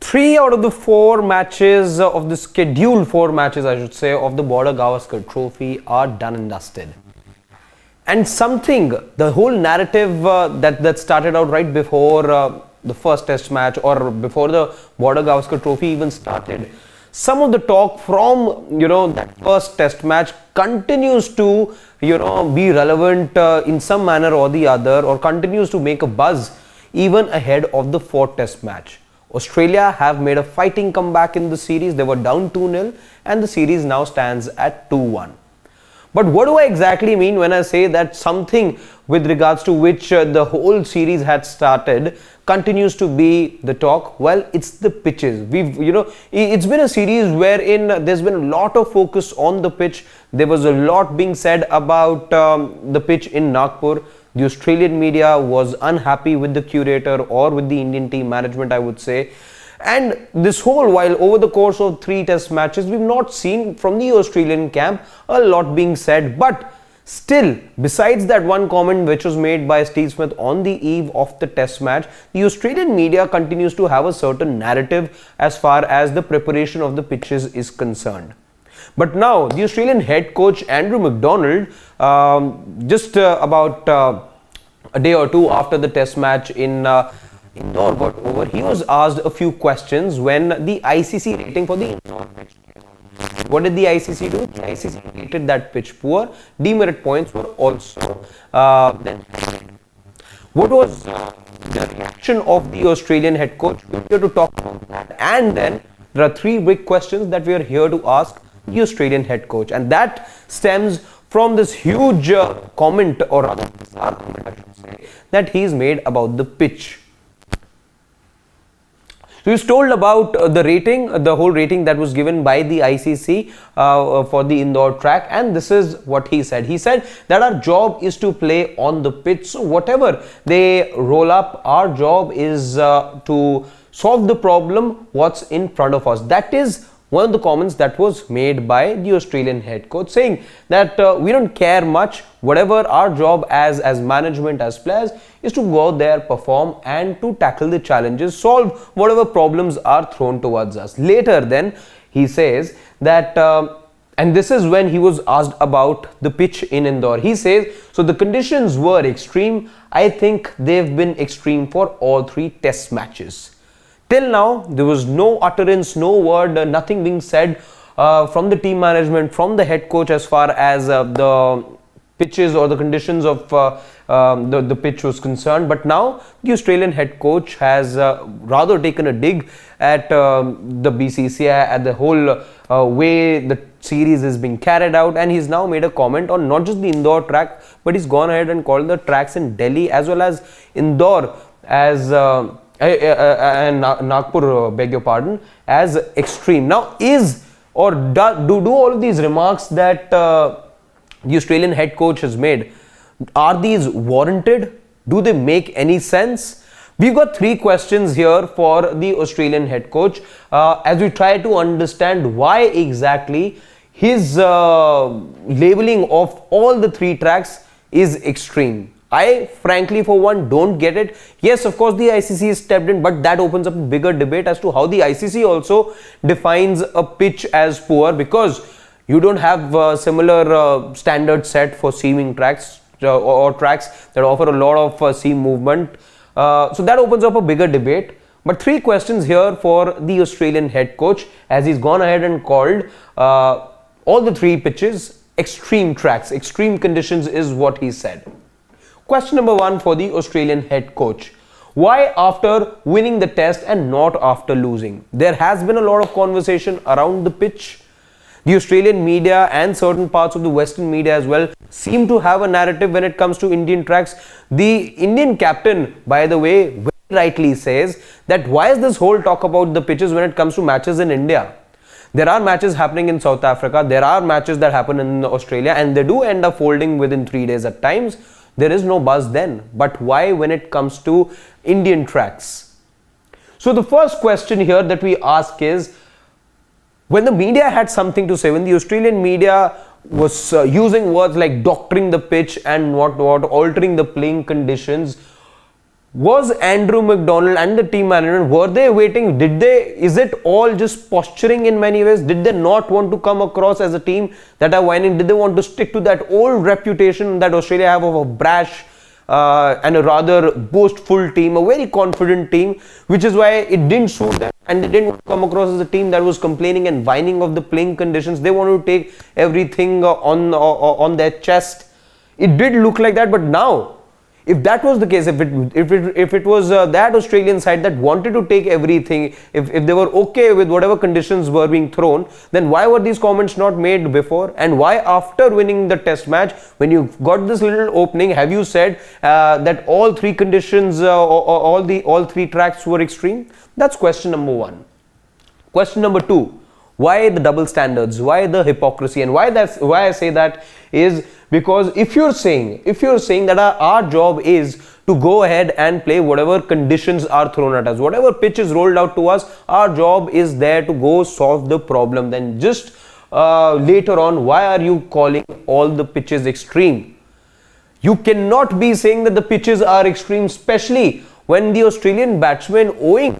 3 out of the 4 matches of the scheduled 4 matches, I should say, of the Border Gavaskar Trophy are done and dusted. And something, the whole narrative that started out right before the first test match or before the Border Gavaskar Trophy even started, some of the talk from, that first test match continues to, be relevant in some manner or the other, or continues to make a buzz even ahead of the 4th test match. Australia have made a fighting comeback in the series. They were down 2-0 and the series now stands at 2-1. But what do I exactly mean when I say that something with regards to which the whole series had started continues to be the talk? Well, it's the pitches. It's been a series wherein there's been a lot of focus on the pitch. There was a lot being said about the pitch in Nagpur. The Australian media was unhappy with the curator or with the Indian team management, I would say. And this whole while over the course of 3 test matches, we've not seen from the Australian camp a lot being said. But still, besides that one comment which was made by Steve Smith on the eve of the test match, the Australian media continues to have a certain narrative as far as the preparation of the pitches is concerned. But now, the Australian head coach Andrew McDonald, just about a day or two after the test match in Indore got over, he was asked a few questions when the ICC rating for the Indore pitch. What did the ICC do? The ICC rated that pitch poor. Demerit points were also then. What was the reaction of the Australian head coach? We're here to talk about that. And then there are 3 big questions that we are here to ask the Australian head coach, and that stems from this huge comment, or rather comment I should say, that he's made about the pitch. So he's told about the rating, the whole rating that was given by the ICC for the Indore track, and this is what he said. He said that our job is to play on the pitch, so whatever they roll up, our job is to solve the problem what's in front of us. That is one of the comments that was made by the Australian head coach, saying that we don't care much. Whatever our job as management, as players, is to go out there, perform and to tackle the challenges, solve whatever problems are thrown towards us. Later then he says that and this is when he was asked about the pitch in Indore. He says, so the conditions were extreme. I think they've been extreme for all 3 test matches. Till now, there was no utterance, no word, nothing being said from the team management, from the head coach as far as the pitches or the conditions of the pitch was concerned. But now, the Australian head coach has rather taken a dig at the BCCI, at the whole way the series is being carried out, and he's now made a comment on not just the Indore track, but he's gone ahead and called the tracks in Delhi as well as Indore as and Nagpur, beg your pardon, as extreme. Now, do all of these remarks that the Australian head coach has made, are these warranted? Do they make any sense? We've got 3 questions here for the Australian head coach as we try to understand why exactly his labeling of all the 3 tracks is extreme. I frankly for one don't get it. Yes, of course the ICC is stepped in, but that opens up a bigger debate as to how the ICC also defines a pitch as poor, because you don't have similar standard set for seaming tracks or tracks that offer a lot of seam movement. So that opens up a bigger debate. But 3 questions here for the Australian head coach as he's gone ahead and called all the 3 pitches extreme tracks, extreme conditions is what he said. Question number 1 for the Australian head coach. Why after winning the test and not after losing? There has been a lot of conversation around the pitch. The Australian media and certain parts of the Western media as well seem to have a narrative when it comes to Indian tracks. The Indian captain, by the way, very rightly says that why is this whole talk about the pitches when it comes to matches in India? There are matches happening in South Africa, there are matches that happen in Australia, and they do end up folding within 3 days at times. There is no buzz then. But why when it comes to Indian tracks? So the first question here that we ask is, when the media had something to say, when the Australian media was using words like doctoring the pitch and whatnot, altering the playing conditions, Was Andrew McDonald and the team management, were they waiting? Is it all just posturing in many ways? Did they not want to come across as a team that are whining? Did they want to stick to that old reputation that Australia have of a brash and a rather boastful team, a very confident team, which is why it didn't suit them, and they didn't come across as a team that was complaining and whining of the playing conditions. They wanted to take everything on their chest. It did look like that, but now, if that was the case, if it was that Australian side that wanted to take everything, if they were okay with whatever conditions were being thrown, then why were these comments not made before? And why after winning the test match, when you got this little opening, have you said that all three conditions, all three tracks were extreme? That's question number one. Question number two, why the double standards? Why the hypocrisy? And why I say that is because if you're saying that our job is to go ahead and play whatever conditions are thrown at us, whatever pitch is rolled out to us, our job is there to go solve the problem. Then just later on, why are you calling all the pitches extreme? You cannot be saying that the pitches are extreme, especially when the Australian batsmen, owing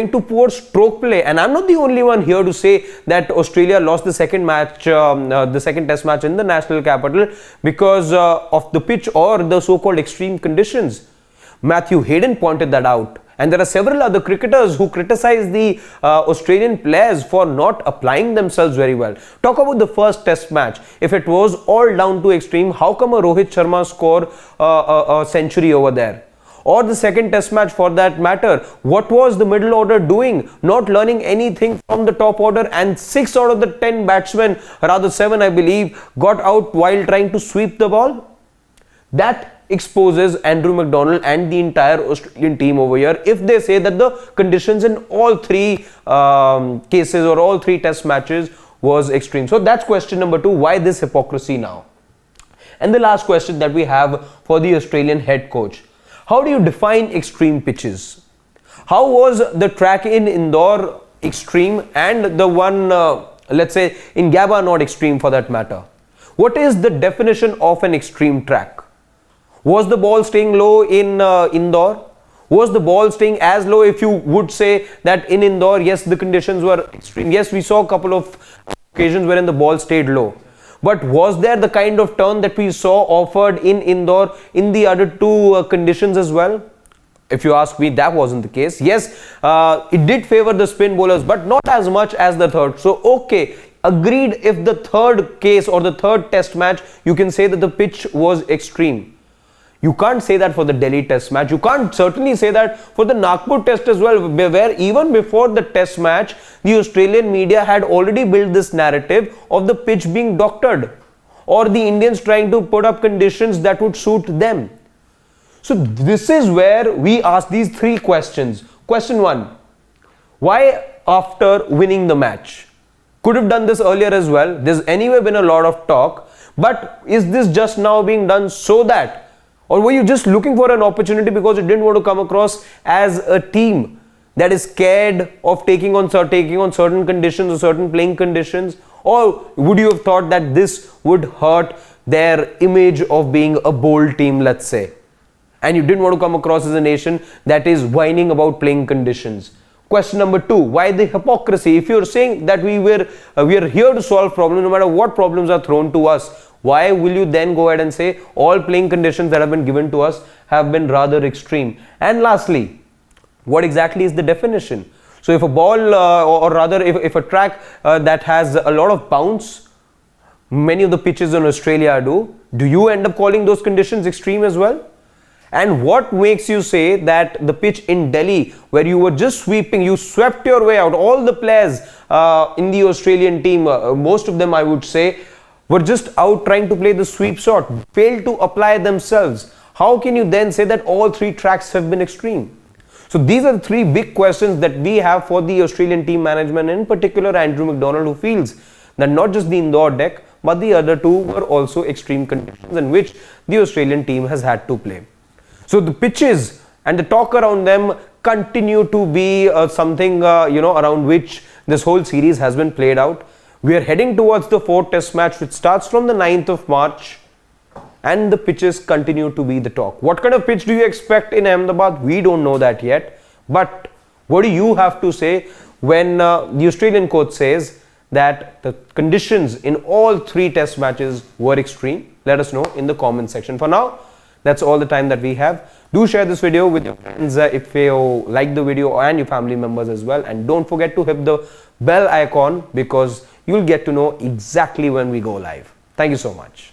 to poor stroke play, and I'm not the only one here to say that Australia lost the second match, the second test match in the national capital because of the pitch or the so-called extreme conditions. Matthew Hayden pointed that out, and there are several other cricketers who criticize the Australian players for not applying themselves very well. Talk about the first test match. If it was all down to extreme, how come a Rohit Sharma score a century over there? Or the second test match for that matter, what was the middle order doing? Not learning anything from the top order, and 6 out of the 10 batsmen, rather 7 I believe, got out while trying to sweep the ball. That exposes Andrew McDonald and the entire Australian team over here if they say that the conditions in all three cases or all three test matches was extreme. So that's question number two, why this hypocrisy now? And the last question that we have for the Australian head coach. How do you define extreme pitches? How was the track in Indore extreme and the one, let's say, in Gabba not extreme for that matter? What is the definition of an extreme track? Was the ball staying low in Indore? Was the ball staying as low if you would say that in Indore, yes, the conditions were extreme. Yes, we saw a couple of occasions wherein the ball stayed low. But was there the kind of turn that we saw offered in Indore in the other two conditions as well? If you ask me, that wasn't the case. Yes, it did favor the spin bowlers, but not as much as the third. So, okay, agreed, if the third case or the third test match, you can say that the pitch was extreme. You can't say that for the Delhi test match. You can't certainly say that for the Nagpur test as well, where even before the test match, the Australian media had already built this narrative of the pitch being doctored or the Indians trying to put up conditions that would suit them. So this is where we ask these three questions. Question one, why after winning the match? Could have done this earlier as well. There's anyway been a lot of talk, but is this just now being done so that, or were you just looking for an opportunity because you didn't want to come across as a team that is scared of taking on certain conditions or certain playing conditions? Or would you have thought that this would hurt their image of being a bold team, let's say, and you didn't want to come across as a nation that is whining about playing conditions? Question number two, why the hypocrisy? If you're saying that we are here to solve problems no matter what problems are thrown to us, why will you then go ahead and say all playing conditions that have been given to us have been rather extreme? And lastly, what exactly is the definition? So if a ball or rather if a track that has a lot of bounce, many of the pitches in Australia do you end up calling those conditions extreme as well? And what makes you say that the pitch in Delhi, where you were just sweeping, you swept your way out, all the players in the Australian team, most of them I would say, were just out trying to play the sweep shot, failed to apply themselves. How can you then say that all three tracks have been extreme? So these are the three big questions that we have for the Australian team management, in particular Andrew McDonald, who feels that not just the Indore deck, but the other two were also extreme conditions in which the Australian team has had to play. So the pitches and the talk around them continue to be something around which this whole series has been played out. We are heading towards the fourth test match, which starts from the 9th of March. and the pitches continue to be the talk. What kind of pitch do you expect in Ahmedabad? We don't know that yet. But what do you have to say when the Australian coach says that the conditions in all 3 test matches were extreme? Let us know in the comment section. For now, that's all the time that we have. Do share this video with your friends if you like the video, and your family members as well. And don't forget to hit the bell icon, because you'll get to know exactly when we go live. Thank you so much.